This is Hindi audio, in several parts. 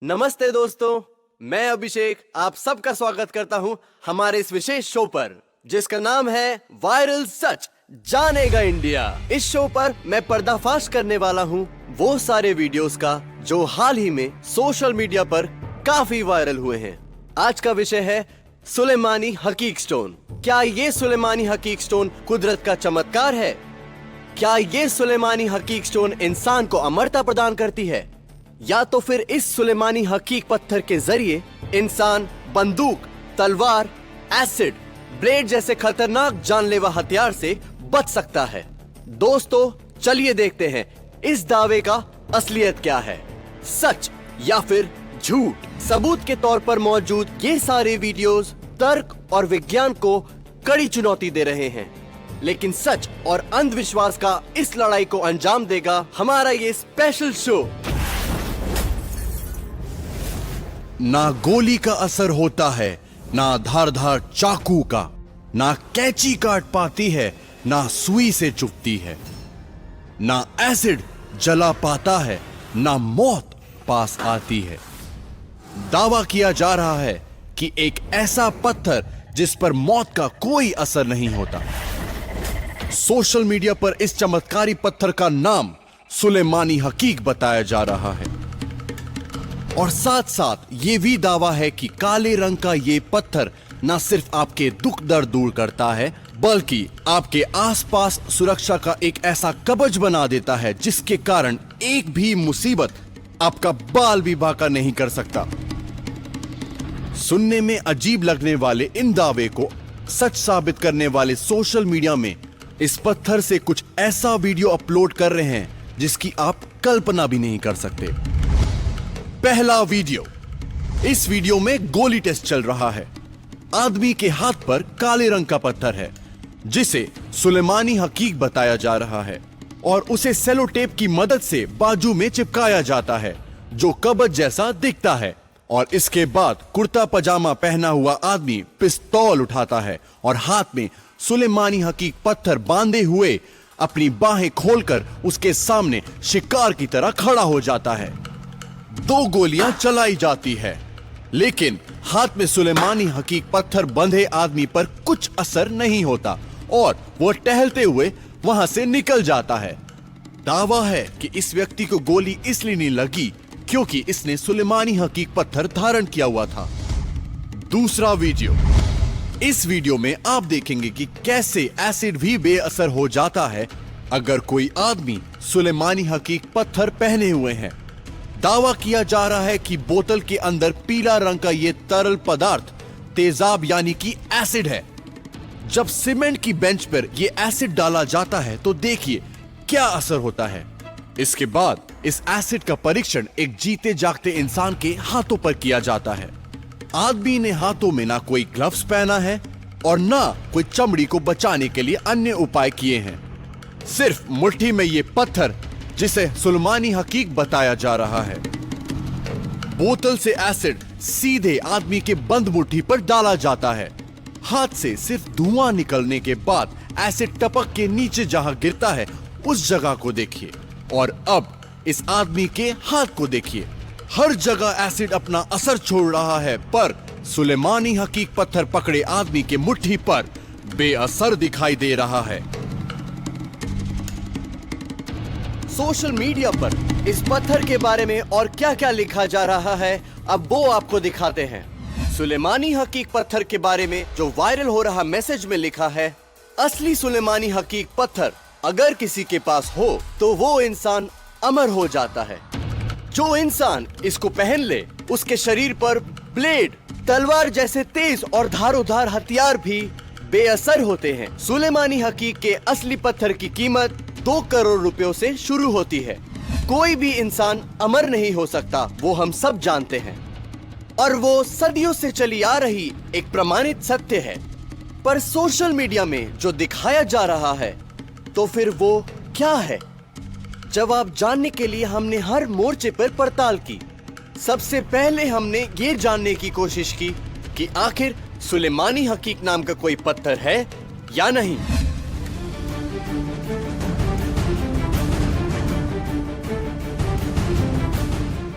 नमस्ते दोस्तों, मैं अभिषेक आप सबका स्वागत करता हूं हमारे इस विशेष शो पर जिसका नाम है वायरल सच जानेगा इंडिया। इस शो पर मैं पर्दाफाश करने वाला हूं वो सारे वीडियोस का जो हाल ही में सोशल मीडिया पर काफी वायरल हुए हैं। आज का विषय है सुलेमानी हकीक स्टोन। क्या ये सुलेमानी हकीक स्टोन कुदरत का चमत्कार है? क्या ये सुलेमानी हकीक स्टोन इंसान को अमरता प्रदान करती है, या तो फिर इस सुलेमानी हकीक पत्थर के जरिए इंसान बंदूक, तलवार, एसिड, ब्लेड जैसे खतरनाक जानलेवा हथियार से बच सकता है? दोस्तों चलिए देखते हैं इस दावे का असलियत क्या है, सच या फिर झूठ। सबूत के तौर पर मौजूद ये सारे वीडियोस तर्क और विज्ञान को कड़ी चुनौती दे रहे हैं, लेकिन सच और अंधविश्वास का इस लड़ाई को अंजाम देगा हमारा ये स्पेशल शो। ना गोली का असर होता है, ना धारदार चाकू का, ना कैंची काट पाती है, ना सुई से चुभती है, ना एसिड जला पाता है, ना मौत पास आती है। दावा किया जा रहा है कि एक ऐसा पत्थर जिस पर मौत का कोई असर नहीं होता। सोशल मीडिया पर इस चमत्कारी पत्थर का नाम सुलेमानी हकीक बताया जा रहा है और साथ साथ ये भी दावा है कि काले रंग का ये पत्थर न सिर्फ आपके दुख दर्द दूर करता है, बल्कि आपके आसपास सुरक्षा का एक ऐसा कवच बना देता है जिसके कारण एक भी मुसीबत आपका बाल भी बांका नहीं कर सकता। सुनने में अजीब लगने वाले इन दावे को सच साबित करने वाले सोशल मीडिया में इस पत्थर से कुछ ऐसा वीडियो अपलोड कर रहे हैं जिसकी आप कल्पना भी नहीं कर सकते। पहला वीडियो। इस वीडियो में गोली टेस्ट चल रहा है। आदमी के हाथ पर काले रंग का पत्थर है जिसे सुलेमानी हकीक बताया जा रहा है और उसे सेलो टेप की मदद से बाजू में चिपकाया जाता है जो कवच जैसा दिखता है, और इसके बाद कुर्ता पजामा पहना हुआ आदमी पिस्तौल उठाता है और हाथ में सुलेमानी हकीक पत्थर बांधे हुए अपनी बाहें खोलकर उसके सामने शिकार की तरह खड़ा हो जाता है। 2 गोलियां चलाई जाती है, लेकिन हाथ में सुलेमानी हकीक पत्थर बंधे आदमी पर कुछ असर नहीं होता और वो टहलते हुए वहां से निकल जाता है। दावा है कि इस व्यक्ति को गोली इसलिए नहीं लगी क्योंकि इसने सुलेमानी हकीक पत्थर धारण किया हुआ था। दूसरा वीडियो। इस वीडियो में आप देखेंगे कि कैसे एसिड भी बेअसर हो जाता है अगर कोई आदमी सुलेमानी हकीक पत्थर पहने हुए है। दावा किया जा रहा है कि बोतल के अंदर पीला रंग का यह तरल पदार्थ तेजाब यानी कि एसिड है। जब सीमेंट की बेंच पर यह एसिड डाला जाता है तो देखिए क्या असर होता है। इसके बाद इस एसिड का परीक्षण एक जीते जागते इंसान के हाथों पर किया जाता है। आदमी ने हाथों में ना कोई ग्लव्स पहना है और ना कोई चमड़ी को बचाने के लिए अन्य उपाय किए हैं। सिर्फ मुट्ठी में ये पत्थर जिसे सुलेमानी हकीक बताया जा रहा है। बोतल से एसिड सीधे आदमी के बंद मुट्ठी पर डाला जाता है। हाथ से सिर्फ धुआं निकलने के बाद एसिड टपक के नीचे जहां गिरता है उस जगह को देखिए और अब इस आदमी के हाथ को देखिए। हर जगह एसिड अपना असर छोड़ रहा है, पर सुलेमानी हकीक पत्थर पकड़े आदमी के मुट्ठी पर बेअसर दिखाई दे रहा है। सोशल मीडिया पर इस पत्थर के बारे में और क्या क्या लिखा जा रहा है अब वो आपको दिखाते हैं। सुलेमानी हकीक पत्थर के बारे में जो वायरल हो रहा मैसेज में लिखा है, असली सुलेमानी हकीक पत्थर अगर किसी के पास हो तो वो इंसान अमर हो जाता है। जो इंसान इसको पहन ले उसके शरीर पर ब्लेड, तलवार जैसे तेज और धारोधार हथियार भी बेअसर होते हैं। सुलेमानी हकीक के असली पत्थर की कीमत 2 करोड़ रुपयों से शुरू होती है। कोई भी इंसान अमर नहीं हो सकता, वो हम सब जानते हैं और वो सदियों से चली आ रही एक प्रमाणित सत्य है। पर सोशल मीडिया में जो दिखाया जा रहा है तो फिर वो क्या है? जवाब जानने के लिए हमने हर मोर्चे पर पड़ताल की। सबसे पहले हमने ये जानने की कोशिश की कि आखिर सुलेमानी हकीक नाम का कोई पत्थर है या नहीं।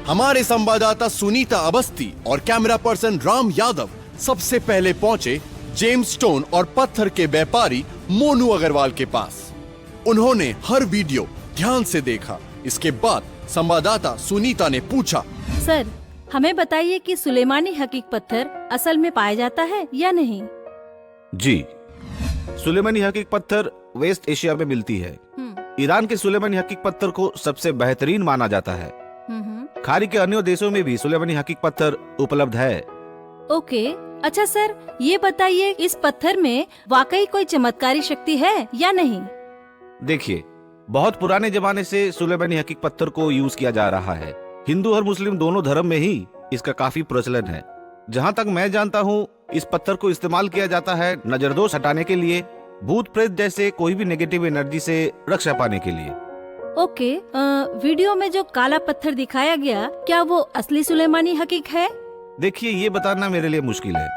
हमारे संवाददाता सुनीता अवस्थी और कैमरा पर्सन राम यादव सबसे पहले पहुंचे जेम्स स्टोन और पत्थर के व्यापारी मोनू अग्रवाल के पास। उन्होंने हर वीडियो ध्यान से देखा। इसके बाद संवाददाता सुनीता ने पूछा, सर हमें बताइए कि सुलेमानी हकीक पत्थर असल में पाया जाता है या नहीं? जी, सुलेमानी हकीक पत्थर वेस्ट एशिया में मिलती है। ईरान के सुलेमानी हकीक पत्थर को सबसे बेहतरीन माना जाता है। खाड़ी के अन्य देशों में भी सुलेमानी हकीक पत्थर उपलब्ध है। ओके, अच्छा सर ये बताइए इस पत्थर में वाकई कोई चमत्कारी शक्ति है या नहीं? देखिए, बहुत पुराने जमाने से सुलेमानी हकीक पत्थर को यूज किया जा रहा है। हिंदू और मुस्लिम दोनों धर्म में ही इसका काफी प्रचलन है। जहाँ तक मैं जानता हूँ, इस पत्थर को इस्तेमाल किया जाता है नजरदोष हटाने के लिए, भूत प्रेत जैसे कोई भी नेगेटिव एनर्जी से रक्षा पाने के लिए। ओके, वीडियो में जो काला पत्थर दिखाया गया, क्या वो असली सुलेमानी हकीक है? देखिए, ये बताना मेरे लिए मुश्किल है,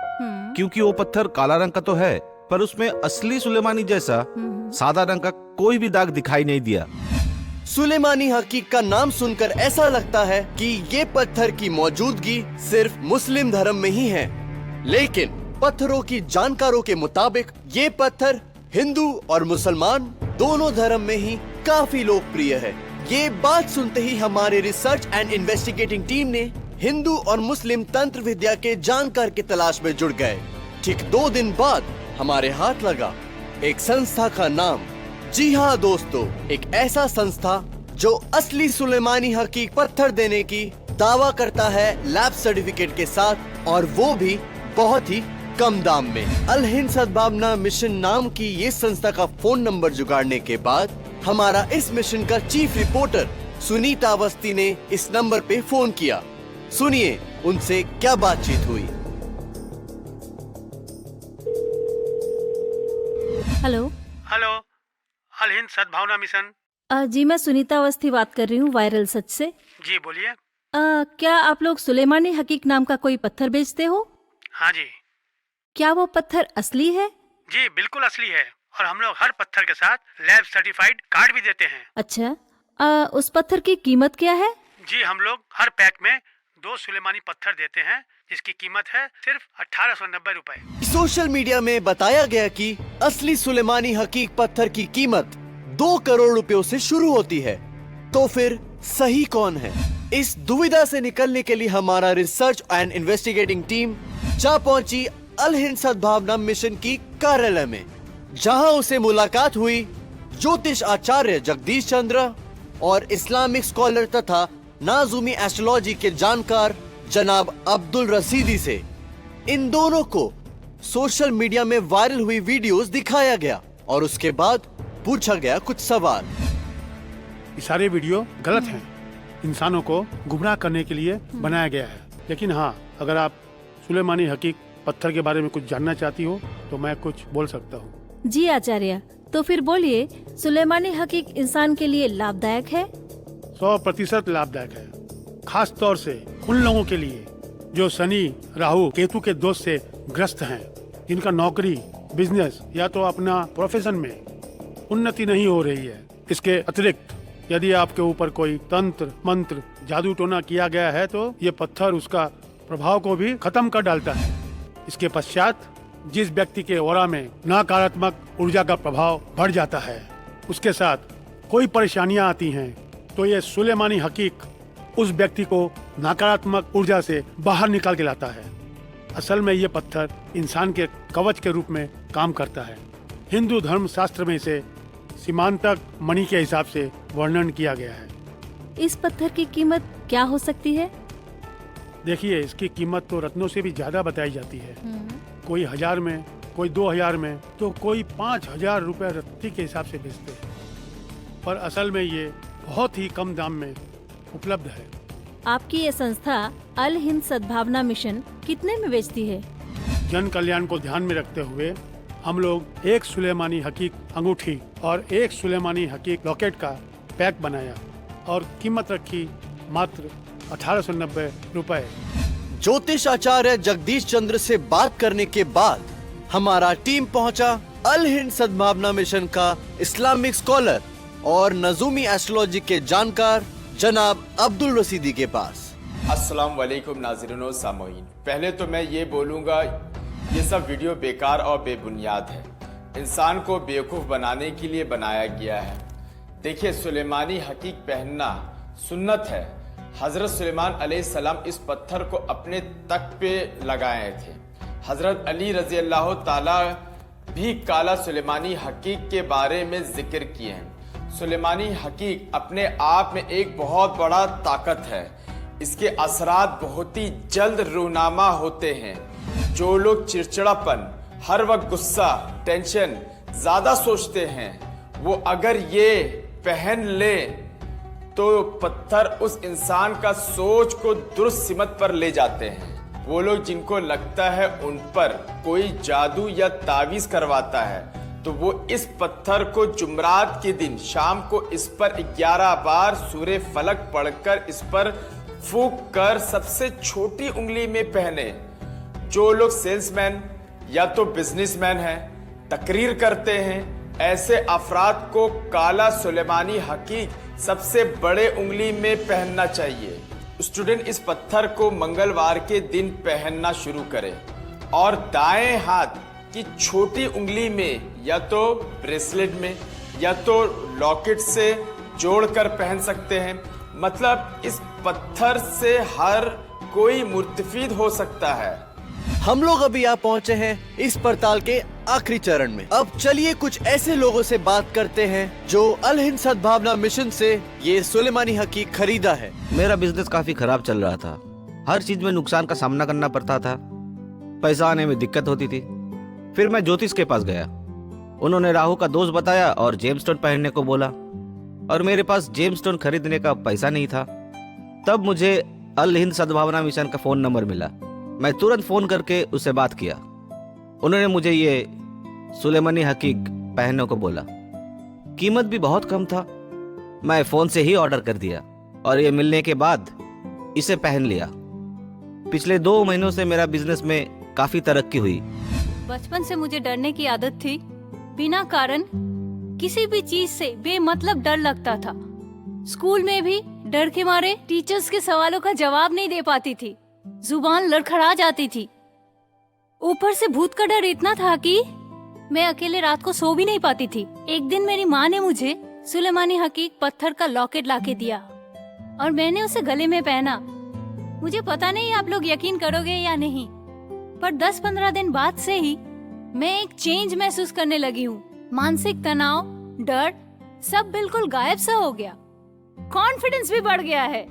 क्योंकि वो पत्थर काला रंग का तो है, पर उसमें असली सुलेमानी जैसा सादा रंग का कोई भी दाग दिखाई नहीं दिया। सुलेमानी हकीक का नाम सुनकर ऐसा लगता है कि ये पत्थर की मौजूदगी सिर्फ मुस्लिम धर्म में ही है, लेकिन पत्थरों की जानकारों के मुताबिक ये पत्थर हिंदू और मुसलमान दोनों धर्म में ही काफी लोकप्रिय है। ये बात सुनते ही हमारे रिसर्च एंड इन्वेस्टिगेटिंग टीम ने हिंदू और मुस्लिम तंत्र विद्या के जानकार की तलाश में जुड़ गए। ठीक 2 दिन बाद हमारे हाथ लगा एक संस्था का नाम। जी हाँ दोस्तों, एक ऐसा संस्था जो असली सुलेमानी हकीक पत्थर देने की दावा करता है लैब सर्टिफिकेट के साथ, और वो भी बहुत ही कम दाम में। अल हिंद सद्भावना मिशन नाम की ये संस्था का फोन नंबर जुगाड़ने के बाद हमारा इस मिशन का चीफ रिपोर्टर सुनीता अवस्थी ने इस नंबर पे फोन किया। सुनिए उनसे क्या बातचीत हुई। हेलो। हेलो, अल हिंद सद्भावना मिशन। जी मैं सुनीता अवस्थी बात कर रही हूँ वायरल सच से। जी बोलिए। क्या आप लोग सुलेमानी हकीक नाम का कोई पत्थर बेचते हो? हाँ जी। क्या वो पत्थर असली है? जी बिल्कुल असली है, और हम लोग हर पत्थर के साथ लैब सर्टिफाइड कार्ड भी देते हैं। अच्छा, उस पत्थर की कीमत क्या है? जी हम लोग हर पैक में 2 सुलेमानी पत्थर देते हैं, जिसकी कीमत है सिर्फ 1890 रुपए। सोशल मीडिया में बताया गया कि असली सुलेमानी हकीक पत्थर की कीमत 2 करोड़ रुपयों से शुरू होती है। तो फिर सही कौन है? इस दुविधा से निकलने के लिए हमारा रिसर्च एंड इन्वेस्टिगेटिंग टीम जा पहुंची अल हिंद सद्भावना मिशन की कार्यालय में, जहां उसे मुलाकात हुई ज्योतिष आचार्य जगदीश चंद्र और इस्लामिक स्कॉलर तथा नाजुमी एस्ट्रोलॉजी के जानकार जनाब अब्दुल रसीदी से। इन दोनों को सोशल मीडिया में वायरल हुई वीडियोस दिखाया गया और उसके बाद पूछा गया कुछ सवाल। ये सारे वीडियो गलत हैं, इंसानों को गुमराह करने के लिए बनाया गया है। लेकिन हाँ, अगर आप सुलेमानी हकीक पत्थर के बारे में कुछ जानना चाहती हो तो मैं कुछ बोल सकता हूँ। जी आचार्य, तो फिर बोलिए, सुलेमानी हकीक इंसान के लिए लाभदायक है? 100% लाभदायक है, खास तौर से उन लोगों के लिए जो शनि, राहु, केतु के दोष से ग्रस्त हैं, जिनका नौकरी, बिजनेस या तो अपना प्रोफेशन में उन्नति नहीं हो रही है। इसके अतिरिक्त यदि आपके ऊपर कोई तंत्र, मंत्र, जादू टोना किया गया है तो ये पत्थर उसका प्रभाव को भी खत्म कर डालता है। इसके पश्चात जिस व्यक्ति के ऑरा में नकारात्मक ऊर्जा का प्रभाव बढ़ जाता है, उसके साथ कोई परेशानियां आती हैं, तो ये सुलेमानी हकीक उस व्यक्ति को नकारात्मक ऊर्जा से बाहर निकाल के लाता है। असल में ये पत्थर इंसान के कवच के रूप में काम करता है। हिंदू धर्म शास्त्र में इसे सीमांतक मणि के हिसाब से वर्णन किया गया है। इस पत्थर की कीमत क्या हो सकती है? देखिए, इसकी कीमत तो रत्नों से भी ज्यादा बताई जाती है। कोई 1000 में, कोई 2000 में, तो कोई 5000 रुपए रत्ती के हिसाब से बेचते हैं, पर असल में ये बहुत ही कम दाम में उपलब्ध है। आपकी ये संस्था अल हिंद सद्भावना मिशन कितने में बेचती है? जन कल्याण को ध्यान में रखते हुए हम लोग 1 सुलेमानी हकीक अंगूठी और 1 सुलेमानी हकीक लॉकेट का पैक बनाया और कीमत रखी मात्र 1890 रुपए। ज्योतिष आचार्य जगदीश चंद्र से बात करने के बाद हमारा टीम पहुंचा अल हिंद सद्भावना मिशन का इस्लामिक स्कॉलर और नजूमी एस्ट्रोलॉजी के जानकार जनाब अब्दुल रसीदी के पास। अस्सलाम वालेकुम नाज़रीन व सामईन। पहले तो मैं ये बोलूँगा ये सब वीडियो बेकार और बेबुनियाद है, इंसान को बेवकूफ़ बनाने के लिए बनाया गया है। देखिए, सुलेमानी हकीक पहनना सुन्नत है। हज़रत सुलेमान अलैहिस्सलाम इस पत्थर को अपने तख्त पे लगाए थे। हज़रत अली रज़ी अल्लाह ताला भी काला सुलेमानी हकीक के बारे में जिक्र किए हैं। सुलेमानी हकीक अपने आप में एक बहुत बड़ा ताकत है। इसके असरात बहुत ही जल्द रूनामा होते हैं। जो लोग चिड़चिड़ापन, हर वक्त गुस्सा, टेंशन ज़्यादा सोचते हैं, वो अगर ये पहन ले तो पत्थर उस इंसान का सोच को दुरुस्त सिमत पर ले जाते हैं। वो लोग जिनको लगता है उन पर कोई जादू या तावीज़ करवाता है, तो वो इस पत्थर को जुमरात के दिन शाम को इस पर 11 बार सूरे फलक पढ़कर इस पर फूंक कर सबसे छोटी उंगली में पहने। जो लोग सेल्समैन या तो बिजनेसमैन हैं, तकरीर करते हैं, ऐसे अफराद को काला सुलेमानी हकीक सबसे बड़े उंगली में पहनना चाहिए। स्टूडेंट इस पत्थर को मंगलवार के दिन पहनना शुरू करें और दाएं हाथ की छोटी उंगली में या तो ब्रेसलेट में या तो लॉकेट से जोड़कर पहन सकते हैं। मतलब इस पत्थर से हर कोई मुस्तफीद हो सकता है। हम लोग अभी यहाँ पहुँचे हैं इस पड़ताल के आखिरी चरण में। अब चलिए कुछ ऐसे लोगों से बात करते हैं जो अल हिंद सद्भावना मिशन से ये सुलेमानी हकीक खरीदा है। मेरा बिजनेस काफी खराब चल रहा था। हर चीज में नुकसान का सामना करना पड़ता था। पैसा आने में दिक्कत होती थी। फिर मैं ज्योतिष के पास गया। उन्होंने राहु का दोष बताया और जेमस्टोन पहनने को बोला, और मेरे पास जेमस्टोन खरीदने का पैसा नहीं था। तब मुझे अल हिंद सद्भावना मिशन का फोन नंबर मिला। मैं तुरंत फोन करके उससे बात किया। उन्होंने मुझे ये सुलेमानी हकीक पहनने को बोला। कीमत भी बहुत कम था। मैं फोन से ही ऑर्डर कर दिया और ये मिलने के बाद इसे पहन लिया। पिछले 2 महीनों से मेरा बिजनेस में काफी तरक्की हुई। बचपन से मुझे डरने की आदत थी। बिना कारण किसी भी चीज से बेमतलब डर लगता था। स्कूल में भी डर के मारे टीचर्स के सवालों का जवाब नहीं दे पाती थी। जुबान लड़खड़ा जाती थी। ऊपर से भूत का डर इतना था कि मैं अकेले रात को सो भी नहीं पाती थी। एक दिन मेरी माँ ने मुझे सुलेमानी हकीक पत्थर का लॉकेट लाके दिया और मैंने उसे गले में पहना। मुझे पता नहीं आप लोग यकीन करोगे या नहीं, पर 10-15 दिन बाद से ही मैं एक चेंज महसूस करने लगी हूँ। मानसिक तनाव, डर सब बिल्कुल गायब सा हो गया। कॉन्फिडेंस भी बढ़ गया है।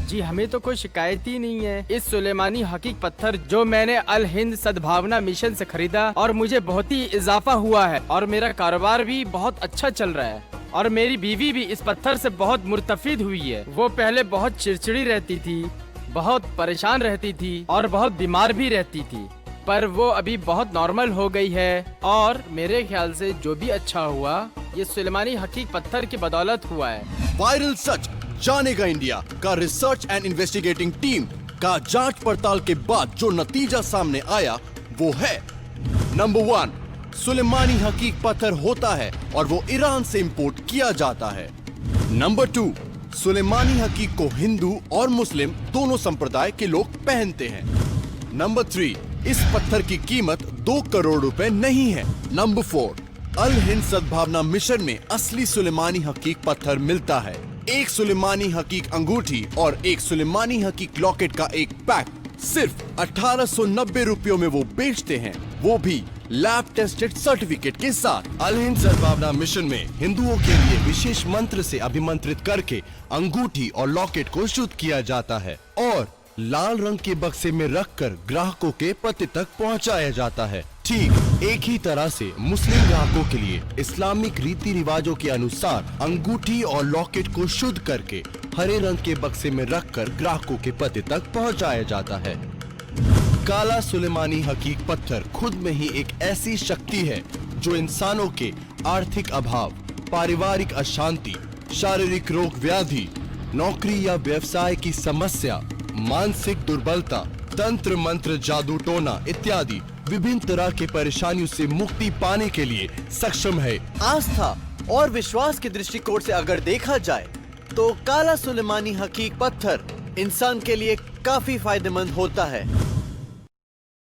जी, हमें तो कोई शिकायत ही नहीं है। इस सुलेमानी हकीक पत्थर जो मैंने अल हिंद सद्भावना मिशन से खरीदा और मुझे बहुत ही इजाफा हुआ है और मेरा कारोबार भी बहुत अच्छा चल रहा है। और मेरी बीवी भी इस पत्थर से बहुत मुस्तफीद हुई है। वो पहले बहुत चिड़चिड़ी रहती थी, बहुत परेशान रहती थी और बहुत बीमार भी रहती थी, पर वो अभी बहुत नॉर्मल हो गई है। और मेरे ख्याल से जो भी अच्छा हुआ ये सुलेमानी हकीक पत्थर की बदौलत हुआ है। वायरल सच जानेगा इंडिया का रिसर्च एंड इन्वेस्टिगेटिंग टीम का जांच पड़ताल के बाद जो नतीजा सामने आया वो है नंबर 1, सुलेमानी हकीक पत्थर होता है और वो ईरान से इंपोर्ट किया जाता है। नंबर 2, सुलेमानी हकीक को हिंदू और मुस्लिम दोनों संप्रदाय के लोग पहनते हैं। नंबर 3, इस पत्थर की कीमत 2 करोड़ रुपए नहीं है। नंबर 4, अल हिंद सद्भावना मिशन में असली सुलेमानी हकीक पत्थर मिलता है। एक सुलेमानी हकीक अंगूठी और एक सुलेमानी हकीक लॉकेट का एक पैक सिर्फ 1890 रुपयों में वो बेचते हैं, वो भी लैब टेस्टेड सर्टिफिकेट के साथ। अल हिंद सद्भावना मिशन में हिंदुओं के लिए विशेष मंत्र से अभिमंत्रित करके अंगूठी और लॉकेट को शुद्ध किया जाता है और लाल रंग के बक्से में रखकर ग्राहकों के पते तक पहुंचाया जाता है। ठीक एक ही तरह से मुस्लिम ग्राहकों के लिए इस्लामिक रीति रिवाजों के अनुसार अंगूठी और लॉकेट को शुद्ध करके हरे रंग के बक्से में रखकर ग्राहकों के पते तक पहुंचाया जाता है। काला सुलेमानी हकीक पत्थर खुद में ही एक ऐसी शक्ति है जो इंसानों के आर्थिक अभाव, पारिवारिक अशांति, शारीरिक रोग व्याधि, नौकरी या व्यवसाय की समस्या, मानसिक दुर्बलता, तंत्र मंत्र जादू टोना इत्यादि विभिन्न तरह के परेशानियों से मुक्ति पाने के लिए सक्षम है। आस्था और विश्वास के दृष्टिकोण से अगर देखा जाए तो काला सुलेमानी हकीक पत्थर इंसान के लिए काफी फायदेमंद होता है।